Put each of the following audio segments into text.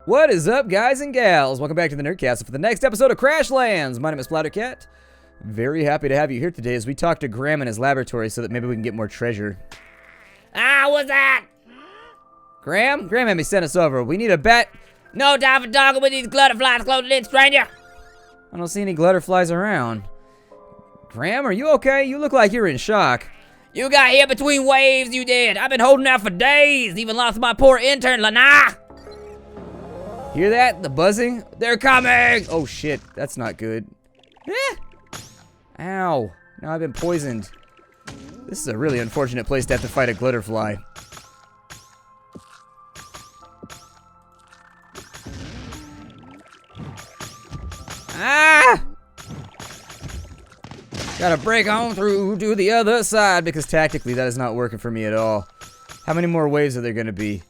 What is up, guys and gals? Welcome back to the Nerdcast for the next episode of Crashlands. My name is Splattercat. Very happy to have you here today as we talk to Graham in his laboratory so that maybe we can get more treasure. What's that? Graham had me send us over. We need a bet. No time for talking with these glutterflies closing in, stranger. I don't see any glutterflies around. Graham, are you okay? You look like you're in shock. You got here between waves, you did. I've been holding out for days. Even lost my poor intern, Lana. Hear that? The buzzing? They're coming! Oh shit, that's not good. Ow. Now I've been poisoned. This is a really unfortunate place to have to fight a glutterfly. Gotta break on through to the other side because tactically that is not working for me at all. How many more waves are there gonna be?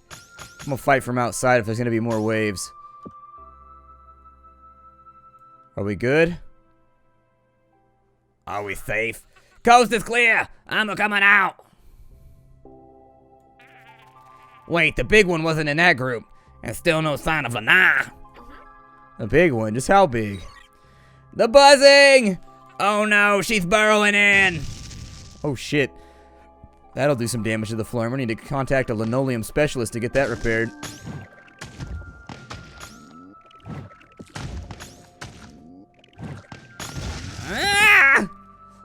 I'm gonna fight from outside if there's gonna be more waves. Are we good? Are we safe? Coast is clear. I'm coming out. Wait, the big one wasn't in that group. And still no sign of Lana. The big one? Just how big? The buzzing! Oh no, she's burrowing in. Oh shit. That'll do some damage to the floor. We need to contact a linoleum specialist to get that repaired.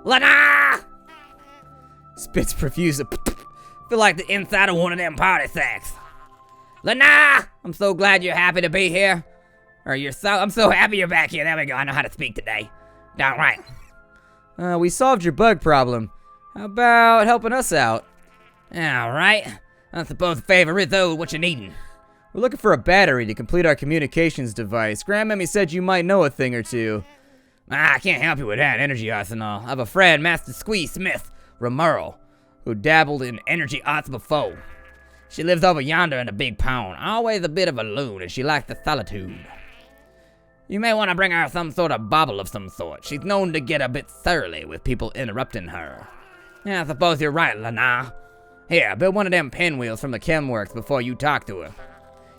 Lana! Spits profuse. Feel like the inside of one of them party sacks. Lana! I'm so glad you're happy to be here. I'm so happy you're back here. There we go. I know how to speak today. All right. We solved your bug problem. How about helping us out? All right. I suppose favorito, what you needin'? We're looking for a battery to complete our communications device. Grandmammy said you might know a thing or two. I can't help you with that energy arsenal. I have a friend, Master Squeeze Smith, Romero, who dabbled in energy arts before. She lives over yonder in the big pond. Always a bit of a loon, and she likes the solitude. You may want to bring her some sort of bauble of some sort. She's known to get a bit surly with people interrupting her. Yeah, I suppose you're right, Lana. Here, build one of them pinwheels from the chemworks before you talk to her.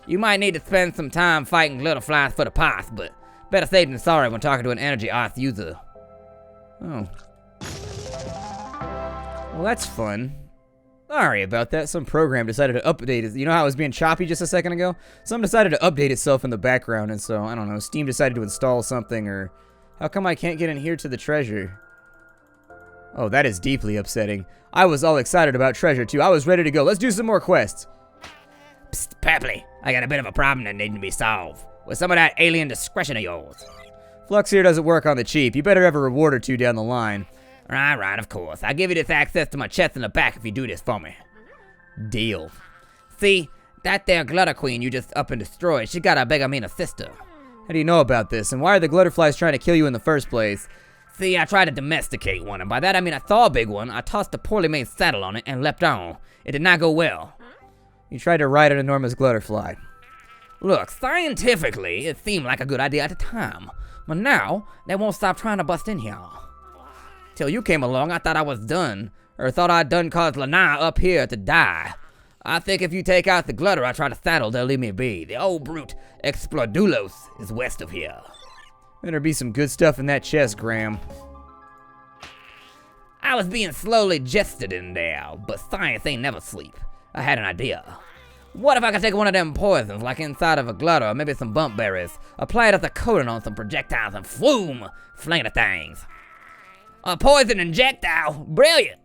You might need to spend some time fighting glutterflies for the pass, but better safe than sorry when talking to an energy arts user. Oh. Well, that's fun. Sorry about that. Some program decided to update it. You know how it was being choppy just a second ago? Something decided to update itself in the background, and so, I don't know, Steam decided to install something, or how come I can't get in here to the treasure? Oh, that is deeply upsetting. I was all excited about treasure, too. I was ready to go. Let's do some more quests. Psst, Pepley, I got a bit of a problem that needs to be solved. With some of that alien discretion of yours. Flux here doesn't work on the cheap. You better have a reward or two down the line. Right, of course. I'll give you this access to my chest in the back if you do this for me. Deal. See, that there Glutter Queen you just up and destroyed, she got a Begamina sister. How do you know about this, and why are the glutterflies trying to kill you in the first place? See, I tried to domesticate one, and by that I mean I saw a big one, I tossed a poorly made saddle on it, and leapt on. It did not go well. You tried to ride an enormous glutterfly. Look, scientifically, it seemed like a good idea at the time, but now, they won't stop trying to bust in here. Till you came along, I thought I was done, or thought I'd done caused Lana up here to die. I think if you take out the glutter I try to saddle, they'll leave me be. The old brute, Explodulos, is west of here. Better be some good stuff in that chest, Graham. I was being slowly jested in there, but science ain't never sleep. I had an idea. What if I could take one of them poisons, like inside of a glutter, or maybe some bump berries, apply it as a coating on some projectiles, and floom, fling the things. A poison injectile, brilliant.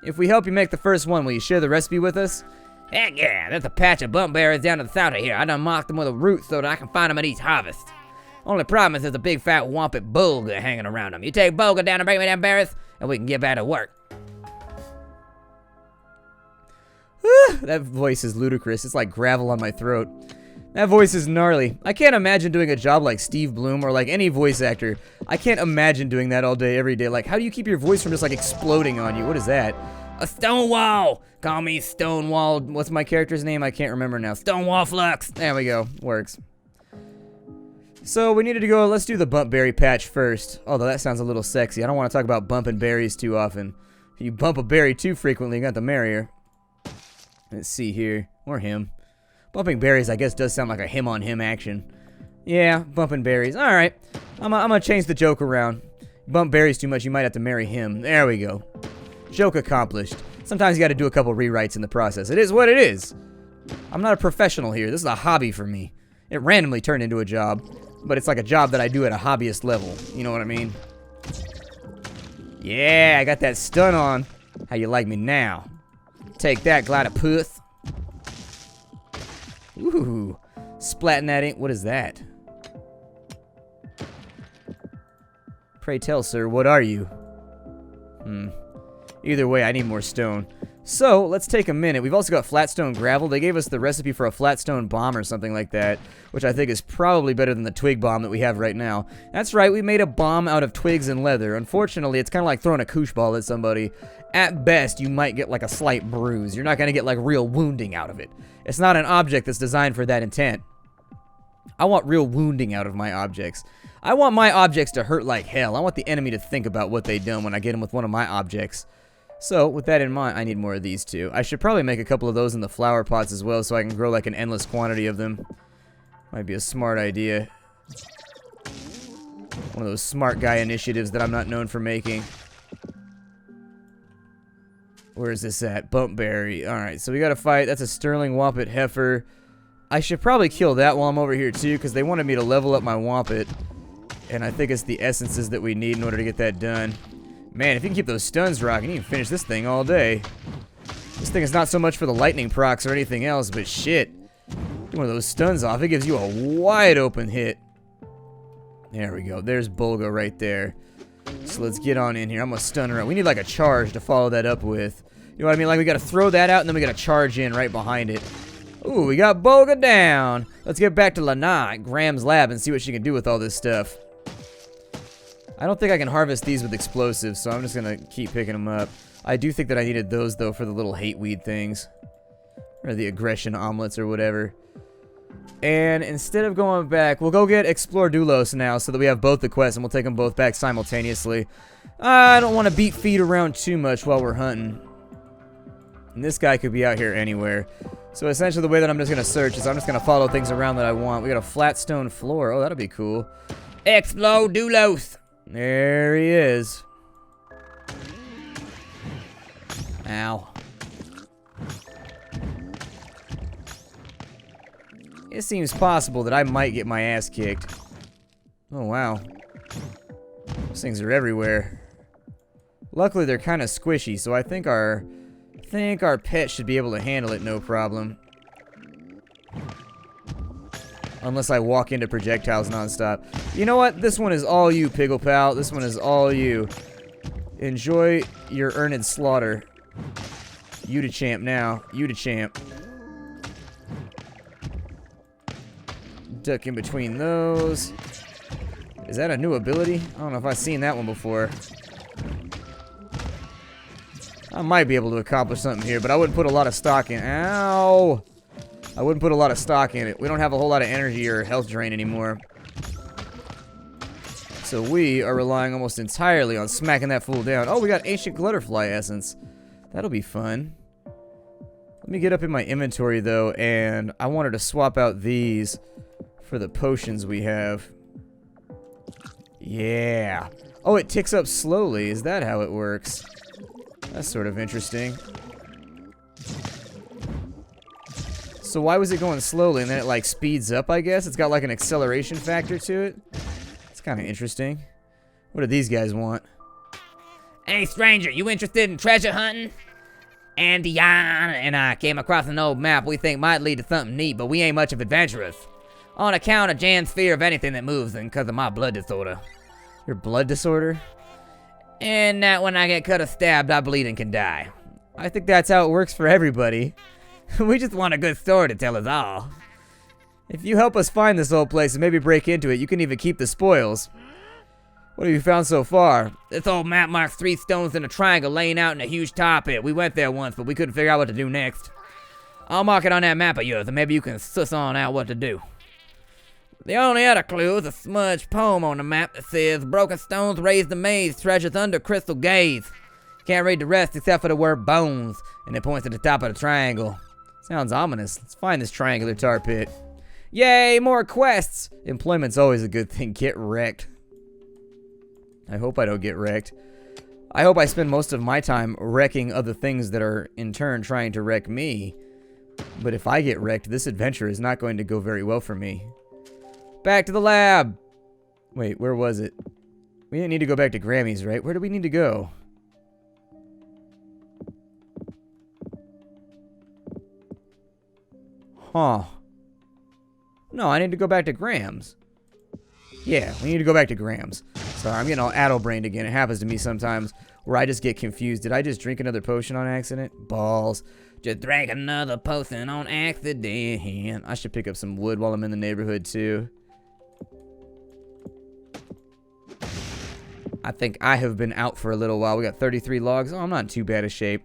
If we help you make the first one, will you share the recipe with us? Heck yeah, there's a patch of bump berries down to the south of here. I done marked them with a root so that I can find them at each harvest. Only problem is there's a big fat wampet bulga hanging around them. You take bulga down and bring me them berries, and we can get back to work. That voice is ludicrous. It's like gravel on my throat. That voice is gnarly. I can't imagine doing a job like Steve Bloom or like any voice actor. I can't imagine doing that all day, every day. Like, how do you keep your voice from just like exploding on you? What is that? A Stonewall. Call me Stonewall. What's my character's name? I can't remember now. Stonewall Flux. There we go. Works. So we needed to go, let's do the bump berry patch first. Although that sounds a little sexy. I don't want to talk about bumping berries too often. If you bump a berry too frequently, you got the merrier. Let's see here. Or him. Bumping berries, I guess, does sound like a him-on-him action. Yeah, bumping berries. Alright. I'm gonna change the joke around. Bump berries too much, you might have to marry him. There we go. Joke accomplished. Sometimes you gotta do a couple rewrites in the process. It is what it is. I'm not a professional here. This is a hobby for me. It randomly turned into a job, but it's like a job that I do at a hobbyist level. You know what I mean? Yeah, I got that stun on. How you like me now? Take that, Glidopus. Ooh. Splatting that ink. What is that? Pray tell, sir, what are you? Either way, I need more stone. So, let's take a minute. We've also got flatstone gravel. They gave us the recipe for a flatstone bomb or something like that, which I think is probably better than the twig bomb that we have right now. That's right, we made a bomb out of twigs and leather. Unfortunately, it's kind of like throwing a koosh ball at somebody. At best, you might get like a slight bruise. You're not going to get like real wounding out of it. It's not an object that's designed for that intent. I want real wounding out of my objects. I want my objects to hurt like hell. I want the enemy to think about what they've done when I get them with one of my objects. So, with that in mind, I need more of these too. I should probably make a couple of those in the flower pots as well so I can grow like an endless quantity of them. Might be a smart idea. One of those smart guy initiatives that I'm not known for making. Where is this at? Bumpberry. Alright, so we gotta fight. That's a Sterling Wampet Heifer. I should probably kill that while I'm over here too, because they wanted me to level up my Wampet. And I think it's the essences that we need in order to get that done. Man, if you can keep those stuns rocking, you can finish this thing all day. This thing is not so much for the lightning procs or anything else, but shit. Get one of those stuns off, it gives you a wide open hit. There we go. There's Bulga right there. So let's get on in here. I'm gonna stun her. We need like a charge to follow that up with. You know what I mean? Like we gotta throw that out and then we gotta charge in right behind it. Ooh, we got Bulga down. Let's get back to Lana at Graham's lab and see what she can do with all this stuff. I don't think I can harvest these with explosives, so I'm just gonna keep picking them up. I do think that I needed those, though, for the little hate weed things. Or the aggression omelets or whatever. And instead of going back, we'll go get Explore Dulos now so that we have both the quests and we'll take them both back simultaneously. I don't want to beat feet around too much while we're hunting. And this guy could be out here anywhere. So essentially the way that I'm just gonna search is I'm just gonna follow things around that I want. We got a flat stone floor. Oh, that'll be cool. Explode Dulos. There he is. Ow. It seems possible that I might get my ass kicked. Oh, wow. Those things are everywhere. Luckily, they're kind of squishy, so I think our pet should be able to handle it no problem. Unless I walk into projectiles nonstop. You know what? This one is all you, Piggle Pal. This one is all you. Enjoy your earned slaughter. You to champ now. You to champ. Duck in between those. Is that a new ability? I don't know if I've seen that one before. I might be able to accomplish something here, but I wouldn't put a lot of stock in. Ow! I wouldn't put a lot of stock in it. We don't have a whole lot of energy or health drain anymore. So we are relying almost entirely on smacking that fool down. Oh, we got Ancient Glutterfly Essence. That'll be fun. Let me get up in my inventory, though, and I wanted to swap out these for the potions we have. Yeah. Oh, it ticks up slowly. Is that how it works? That's sort of interesting. So why was it going slowly and then it like speeds up, I guess? It's got like an acceleration factor to it. It's kind of interesting. What do these guys want? Hey, stranger, you interested in treasure hunting? Andy and I came across an old map we think might lead to something neat, but we ain't much of adventurers. On account of Jan's fear of anything that moves and because of my blood disorder. Your blood disorder? And that when I get cut or stabbed, I bleed and can die. I think that's how it works for everybody. We just want a good story to tell us all. If you help us find this old place and maybe break into it, you can even keep the spoils. What have you found so far? This old map marks 3 stones in a triangle laying out in a huge tar pit. We went there once, but we couldn't figure out what to do next. I'll mark it on that map of yours, and maybe you can suss on out what to do. The only other clue is a smudged poem on the map that says, broken stones raise the maze, treasures under crystal gaze. Can't read the rest except for the word bones, and it points to the top of the triangle. Sounds ominous. Let's find this triangular tar pit. Yay, more quests! Employment's always a good thing. Get wrecked. I hope I don't get wrecked. I hope I spend most of my time wrecking other things that are, in turn, trying to wreck me. But if I get wrecked, this adventure is not going to go very well for me. Back to the lab! Wait, where was it? We didn't need to go back to Grammy's, right? Where do we need to go? Huh. No, I need to go back to Graham's. Yeah, we need to go back to Graham's. Sorry, I'm getting all addle-brained again. It happens to me sometimes where I just get confused. Did I just drink another potion on accident? Balls. Just drank another potion on accident. I should pick up some wood while I'm in the neighborhood, too. I think I have been out for a little while. We got 33 logs. Oh, I'm not in too bad a shape.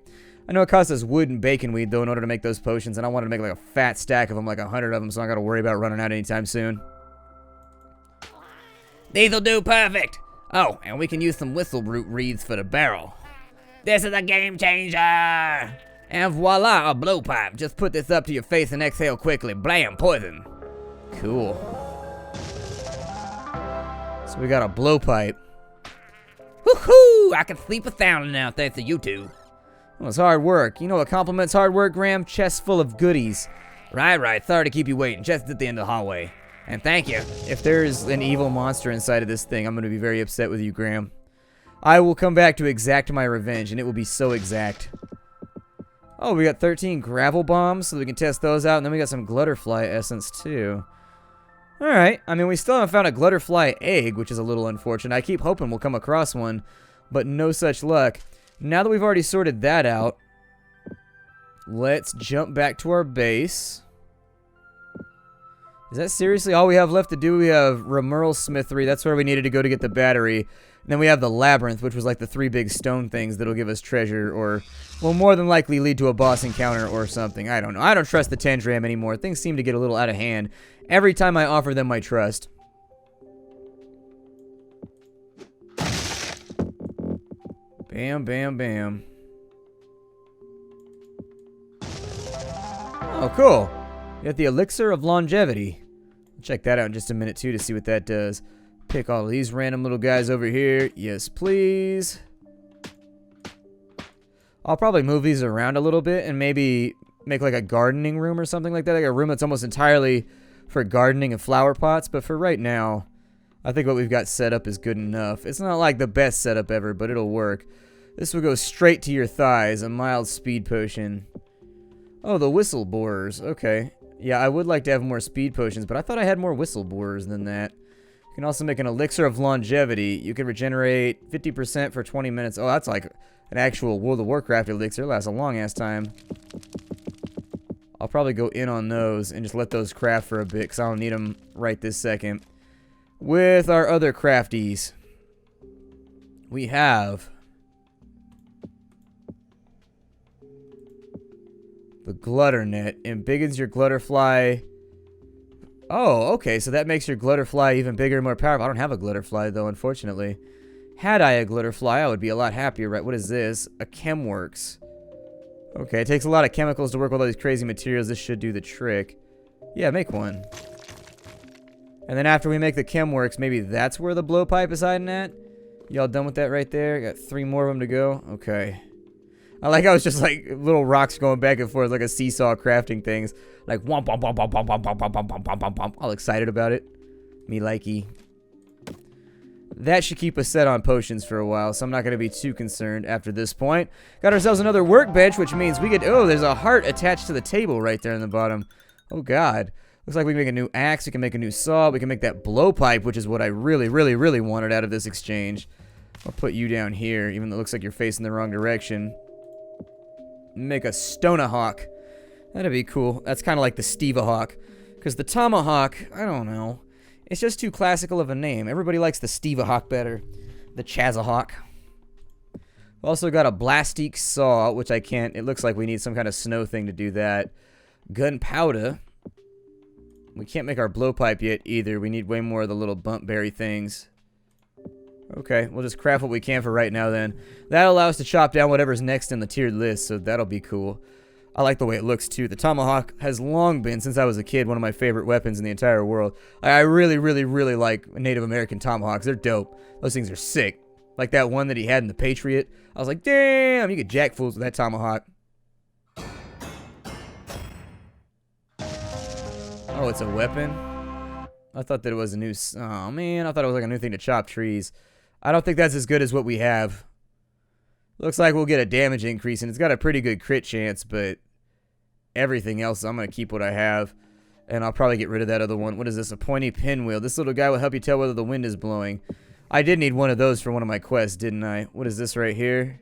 I know it costs us wood and bacon weed, though, in order to make those potions, and I wanted to make like a fat stack of them, like 100 of them, so I don't got to worry about running out anytime soon. These'll do perfect. Oh, and we can use some whistle root reeds for the barrel. This is a game changer. And voila, a blowpipe. Just put this up to your face and exhale quickly. Blam, poison. Cool. So we got a blowpipe. Woohoo! I can sleep with sound now thanks to you two. Well, it's hard work. You know what compliments hard work, Graham? Chest full of goodies. Right. Sorry to keep you waiting. Just at the end of the hallway. And thank you. If there's an evil monster inside of this thing, I'm going to be very upset with you, Graham. I will come back to exact my revenge, and it will be so exact. Oh, we got 13 gravel bombs, so we can test those out, and then we got some glutterfly essence, too. Alright, I mean, we still haven't found a glutterfly egg, which is a little unfortunate. I keep hoping we'll come across one, but no such luck. Now that we've already sorted that out, let's jump back to our base. Is that seriously all we have left to do? We have Remerl Smithery. That's where we needed to go to get the battery. And then we have the Labyrinth, which was like the 3 big stone things that'll give us treasure or will more than likely lead to a boss encounter or something. I don't know. I don't trust the Tendram anymore. Things seem to get a little out of hand every time I offer them my trust. Bam, bam, bam. Oh, cool. You got the Elixir of Longevity. I'll check that out in just a minute, too, to see what that does. Pick all of these random little guys over here. Yes, please. I'll probably move these around a little bit and maybe make like a gardening room or something like that. Like a room that's almost entirely for gardening and flower pots. But for right now, I think what we've got set up is good enough. It's not like the best setup ever, but it'll work. This will go straight to your thighs. A mild speed potion. Oh, the whistle borers. Okay. Yeah, I would like to have more speed potions, but I thought I had more whistle borers than that. You can also make an elixir of longevity. You can regenerate 50% for 20 minutes. Oh, that's like an actual World of Warcraft elixir. It lasts a long-ass time. I'll probably go in on those and just let those craft for a bit, because I don't need them right this second. With our other crafties, we have the Glutternet. Embiggens your Glutterfly. Oh, okay, so that makes your Glutterfly even bigger and more powerful. I don't have a Glutterfly, though, unfortunately. Had I a Glutterfly, I would be a lot happier, right? What is this? A Chemworks. Okay, it takes a lot of chemicals to work with all these crazy materials. This should do the trick. Yeah, make one. And then after we make the Chemworks, maybe that's where the blowpipe is hiding at? Y'all done with that right there? Got 3 more of them to go? Okay. I like how it's just like little rocks going back and forth like a seesaw crafting things. Like womp womp womp womp womp womp womp womp womp womp womp. All excited about it. Me likey. That should keep us set on potions for a while, so I'm not going to be too concerned after this point. Got ourselves another workbench, which means we get... Oh, there's a heart attached to the table right there in the bottom. Oh, God. Looks like we can make a new axe, we can make a new saw, we can make that blowpipe, which is what I really, really, really wanted out of this exchange. I'll put you down here, even though it looks like you're facing the wrong direction. Make a Stonahawk. That'd be cool. That's kind of like the Stevahawk. Because the Tomahawk, I don't know. It's just too classical of a name. Everybody likes the Stevahawk better. The Chazahawk. We also got a Blastique Saw, which I can't... It looks like we need some kind of snow thing to do that. Gunpowder. We can't make our blowpipe yet either. We need way more of the little bumpberry things. Okay, we'll just craft what we can for right now then. That'll allow us to chop down whatever's next in the tiered list, so that'll be cool. I like the way it looks too. The tomahawk has long been, since I was a kid, one of my favorite weapons in the entire world. I really, really, really like Native American tomahawks. They're dope. Those things are sick. Like that one that he had in the Patriot. I was like, damn, you could jack fools with that tomahawk. Oh, it's a weapon? I thought that it was a new... Oh, man, I thought it was like a new thing to chop trees. I don't think that's as good as what we have. Looks like we'll get a damage increase, and it's got a pretty good crit chance, but everything else, I'm going to keep what I have. And I'll probably get rid of that other one. What is this? A pointy pinwheel. This little guy will help you tell whether the wind is blowing. I did need one of those for one of my quests, didn't I? What is this right here?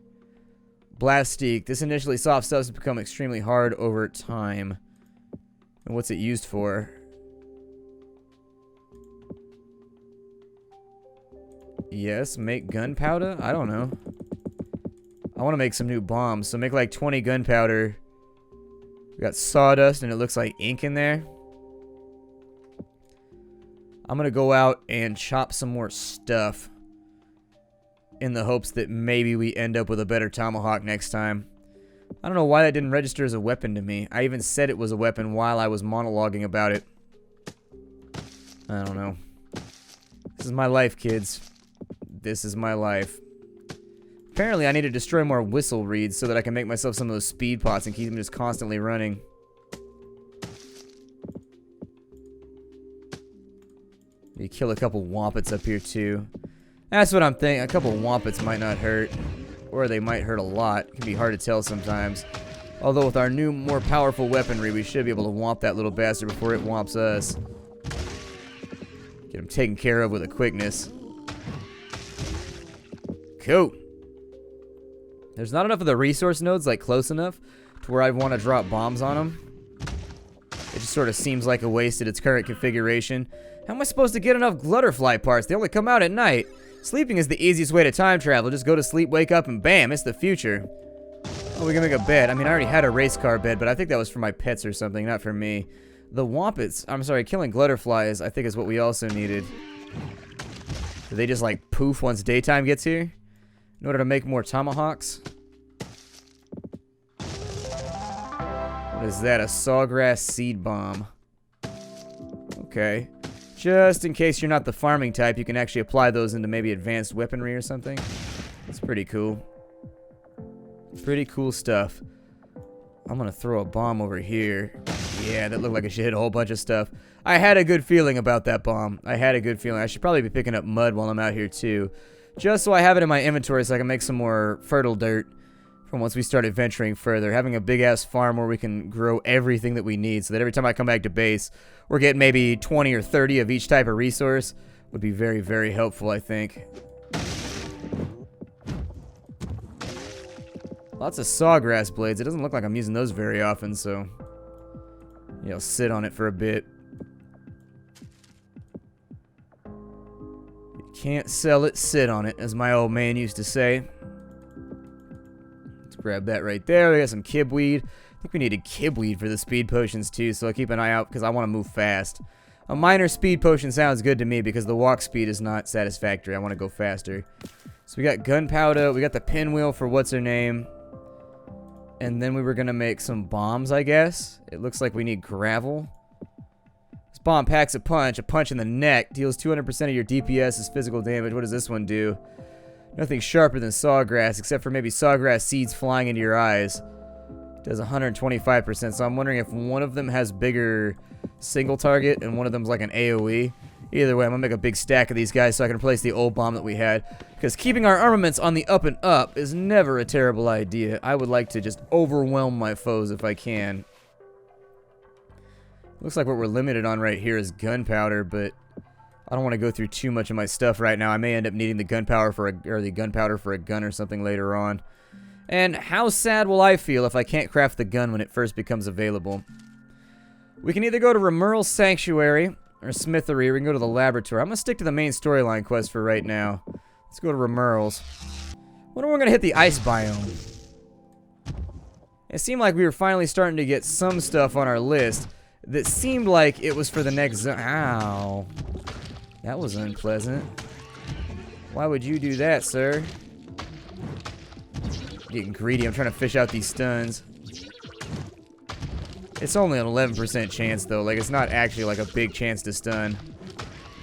Blastique. This initially soft stuff has become extremely hard over time. And what's it used for? Yes, make gunpowder? I don't know. I want to make some new bombs, so make like 20 gunpowder. We got sawdust, and it looks like ink in there. I'm going to go out and chop some more stuff in the hopes that maybe we end up with a better tomahawk next time. I don't know why that didn't register as a weapon to me. I even said it was a weapon while I was monologuing about it. I don't know. This is my life, kids. This is my life. Apparently, I need to destroy more whistle reeds so that I can make myself some of those speed pots and keep them just constantly running. You kill a couple wompets up here, too. That's what I'm thinking. A couple wompets might not hurt. Or they might hurt a lot. It can be hard to tell sometimes. Although with our new, more powerful weaponry, we should be able to womp that little bastard before it womps us. Get him taken care of with a quickness. Cool. There's not enough of the resource nodes, like, close enough to where I want to drop bombs on them. It just sort of seems like a waste at its current configuration. How am I supposed to get enough glutterfly parts? They only come out at night. Sleeping is the easiest way to time travel. Just go to sleep, wake up, and bam, it's the future. Oh, we can make a bed. I mean, I already had a race car bed, but I think that was for my pets or something, not for me. The wompets, I'm sorry, killing glutterflies, I think is what we also needed. Do they just, like, poof once daytime gets here? In order to make more tomahawks? What is that? A sawgrass seed bomb. Okay. Just in case you're not the farming type, you can actually apply those into maybe advanced weaponry or something. That's pretty cool. Pretty cool stuff. I'm gonna throw a bomb over here. Yeah, that looked like it should hit a whole bunch of stuff. I had a good feeling about that bomb. I had a good feeling. I should probably be picking up mud while I'm out here too. Just so I have it in my inventory so I can make some more fertile dirt from once we start adventuring further. Having a big-ass farm where we can grow everything that we need so that every time I come back to base, we're getting maybe 20 or 30 of each type of resource would be very, very helpful, I think. Lots of sawgrass blades. It doesn't look like I'm using those very often, so yeah, I'll sit on it for a bit. You can't sell it, sit on it, as my old man used to say. Let's grab that right there. We got some kibweed. I think we needed kibweed for the speed potions too, so I'll keep an eye out because I want to move fast. A minor speed potion sounds good to me because the walk speed is not satisfactory. I want to go faster. So we got gunpowder. We got the pinwheel for what's her name. And then we were going to make some bombs, I guess. It looks like we need gravel. This bomb packs a punch. A punch in the neck. Deals 200% of your DPS as physical damage. What does this one do? Nothing sharper than sawgrass, except for maybe sawgrass seeds flying into your eyes. Does 125%, so I'm wondering if one of them has bigger single target and one of them's like an AoE. Either way, I'm going to make a big stack of these guys so I can replace the old bomb that we had. Because keeping our armaments on the up and up is never a terrible idea. I would like to just overwhelm my foes if I can. Looks like what we're limited on right here is gunpowder, but I don't want to go through too much of my stuff right now. I may end up needing the gunpowder for a gun or something later on. And how sad will I feel if I can't craft the gun when it first becomes available? We can either go to Remurl's Sanctuary or Smithery, or we can go to the laboratory. I'm going to stick to the main storyline quest for right now. Let's go to Remurl's. Wonder when we're going to hit the ice biome. It seemed like we were finally starting to get some stuff on our list that seemed like it was for the next zone. Ow. That was unpleasant. Why would you do that, sir? Getting greedy. I'm trying to fish out these stuns. It's only an 11% chance, though. Like, it's not actually, like, a big chance to stun.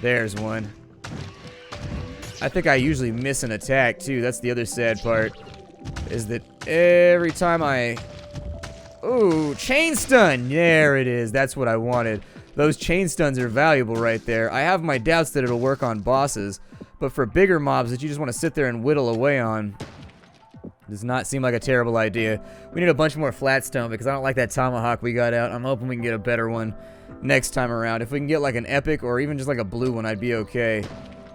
There's one. I think I usually miss an attack, too. That's the other sad part. Is that every time I... Ooh, chain stun! There it is. That's what I wanted. Those chain stuns are valuable right there. I have my doubts that it'll work on bosses. But for bigger mobs that you just want to sit there and whittle away on... Does not seem like a terrible idea. We need a bunch more flatstone because I don't like that tomahawk we got out. I'm hoping we can get a better one next time around. If we can get like an epic or even just like a blue one, I'd be okay.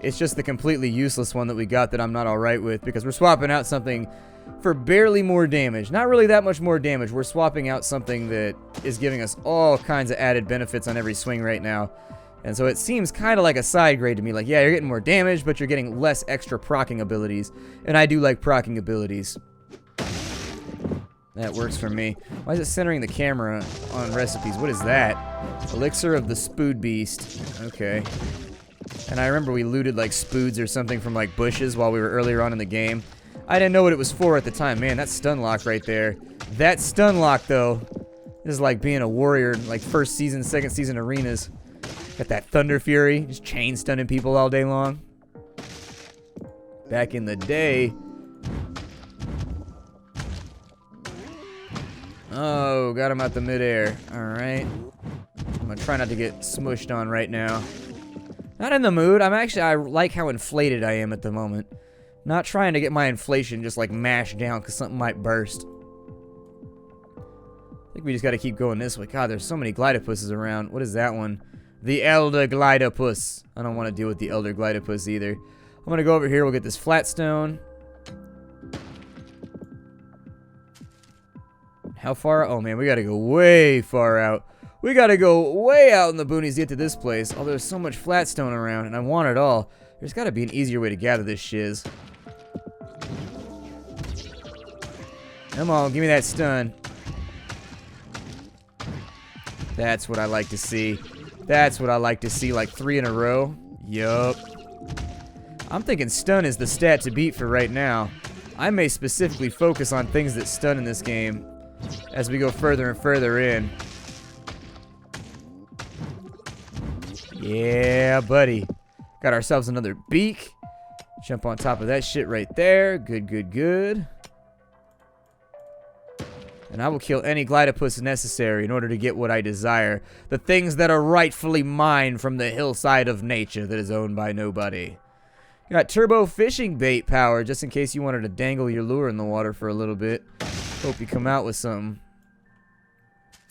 It's just the completely useless one that we got that I'm not alright with because we're swapping out something for barely more damage. Not really that much more damage. We're swapping out something that is giving us all kinds of added benefits on every swing right now. And so it seems kind of like a side grade to me. Like, yeah, you're getting more damage, but you're getting less extra proccing abilities. And I do like proccing abilities. That works for me. Why is it centering the camera on recipes? What is that? Elixir of the Spood Beast. Okay. And I remember we looted, like, spoods or something from, like, bushes while we were earlier on in the game. I didn't know what it was for at the time. Man, that stun lock right there. That stun lock, though, is like being a warrior in, like, first season, second season arenas. Got that Thunder Fury, just chain stunning people all day long. Back in the day. Oh, got him out the midair. Alright. I'm gonna try not to get smushed on right now. Not in the mood. I like how inflated I am at the moment. Not trying to get my inflation just like mashed down because something might burst. I think we just gotta keep going this way. God, there's so many Glidopusses around. What is that one? The Elder Glidopus. I don't want to deal with the Elder Glidopus either. I'm going to go over here. We'll get this flat stone. How far? Oh, man. We got to go way far out. We got to go way out in the boonies to get to this place. Oh, there's so much flat stone around, and I want it all. There's got to be an easier way to gather this shiz. Come on. Give me that stun. That's what I like to see. That's what I like to see, like 3 in a row. Yup. I'm thinking stun is the stat to beat for right now. I may specifically focus on things that stun in this game as we go further and further in. Yeah, buddy. Got ourselves another beak. Jump on top of that shit right there. Good, good, good. And I will kill any Glidopus necessary in order to get what I desire. The things that are rightfully mine from the hillside of nature that is owned by nobody. You got turbo fishing bait power, just in case you wanted to dangle your lure in the water for a little bit. Hope you come out with something.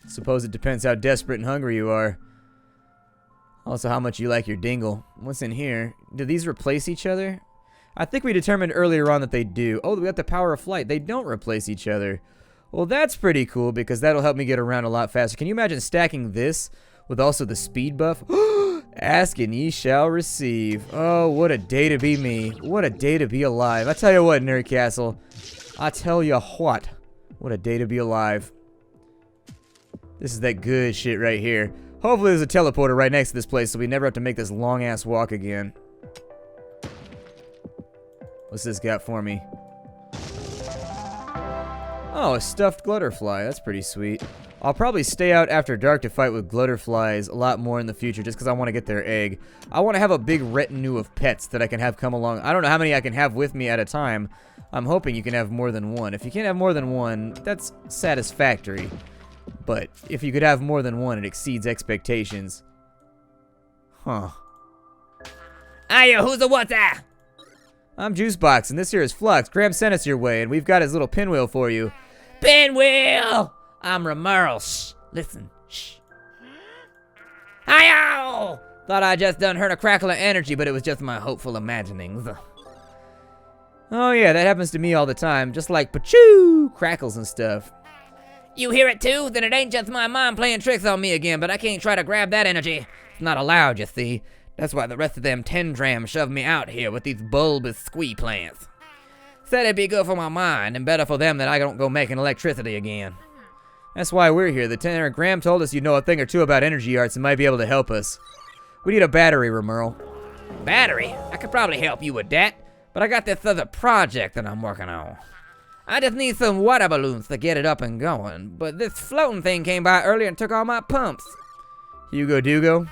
Suppose it depends how desperate and hungry you are. Also, how much you like your dingle. What's in here? Do these replace each other? I think we determined earlier on that they do. Oh, we got the power of flight. They don't replace each other. Well, that's pretty cool because that'll help me get around a lot faster. Can you imagine stacking this with also the speed buff? Ask and ye shall receive. Oh, what a day to be me. What a day to be alive. I tell you what, Nerd Castle. I tell you what. What a day to be alive. This is that good shit right here. Hopefully there's a teleporter right next to this place so we never have to make this long-ass walk again. What's this got for me? Oh, a stuffed glutterfly. That's pretty sweet. I'll probably stay out after dark to fight with glutterflies a lot more in the future just because I want to get their egg. I want to have a big retinue of pets that I can have come along. I don't know how many I can have with me at a time. I'm hoping you can have more than one. If you can't have more than one, that's satisfactory. But if you could have more than one, it exceeds expectations. Huh. Ayo, who's the what's that? I'm Juicebox, and this here is Flux. Graham sent us your way, and we've got his little pinwheel for you. Pinwheel! I'm Romero. Shh. Listen. Shh. Ayo! Thought I just done heard a crackle of energy, but it was just my hopeful imaginings. Oh yeah, that happens to me all the time. Just like pachoo! Crackles and stuff. You hear it too? Then it ain't just my mind playing tricks on me again, but I can't try to grab that energy. It's not allowed, you see. That's why the rest of them tendrams shoved me out here with these bulbous squee plants. Said it'd be good for my mind and better for them that I don't go making electricity again. That's why we're here. The Graham told us you know a thing or two about energy arts and might be able to help us. We need a battery, Romerl. Battery? I could probably help you with that, but I got this other project that I'm working on. I just need some water balloons to get it up and going. But this floating thing came by earlier and took all my pumps. Hugo Dugo?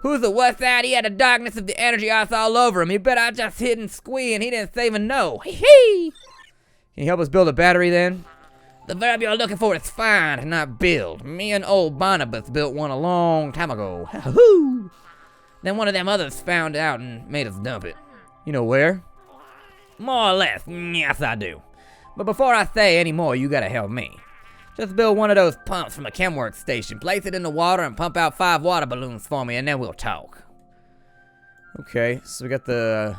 Who's the worst side? He had the darkness of the energy ice all over him. He bet I just hit and squee and he didn't even know. Hee hee! Can you help us build a battery then? The verb you're looking for is find, not build. Me and old Barnabas built one a long time ago. Hoo! Then one of them others found out and made us dump it. You know where? More or less, yes I do. But before I say any more, you gotta help me. Just build one of those pumps from a chemworks station, place it in the water, and pump out 5 water balloons for me, and then we'll talk. Okay, so we got the...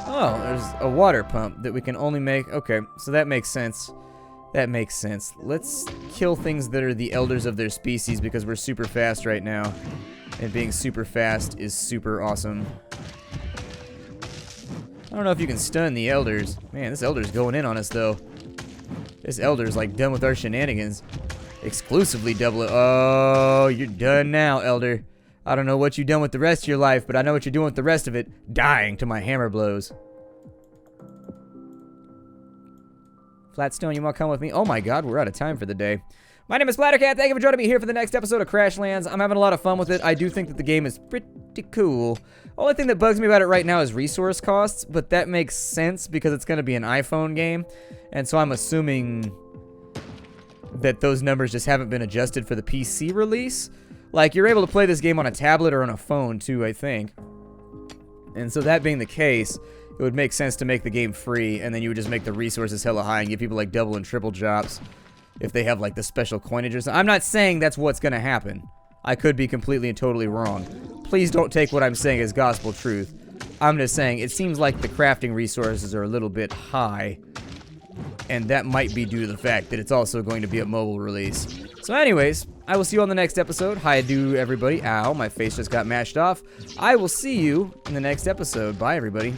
Oh, there's a water pump that we can only make... Okay, so that makes sense. That makes sense. Let's kill things that are the elders of their species because we're super fast right now. And being super fast is super awesome. I don't know if you can stun the elders. Man, this elder's going in on us, though. This elder's, like, done with our shenanigans. Exclusively double it. Oh, you're done now, elder. I don't know what you've done with the rest of your life, but I know what you're doing with the rest of it. Dying to my hammer blows. Flatstone, you want to come with me? Oh my god, we're out of time for the day. My name is Splattercat. Thank you for joining me here for the next episode of Crashlands. I'm having a lot of fun with it. I do think that the game is pretty cool. Only thing that bugs me about it right now is resource costs, but that makes sense because it's going to be an iPhone game. And so I'm assuming that those numbers just haven't been adjusted for the PC release. Like, you're able to play this game on a tablet or on a phone too, I think. And so that being the case, it would make sense to make the game free, and then you would just make the resources hella high and give people like double and triple drops if they have like the special coinage or something. I'm not saying that's what's gonna happen. I could be completely and totally wrong. Please don't take what I'm saying as gospel truth. I'm just saying it seems like the crafting resources are a little bit high, and that might be due to the fact that it's also going to be a mobile release. So anyways, I will see you on the next episode. Hi do everybody. Ow, my face just got mashed off. I will see you in the next episode. Bye everybody.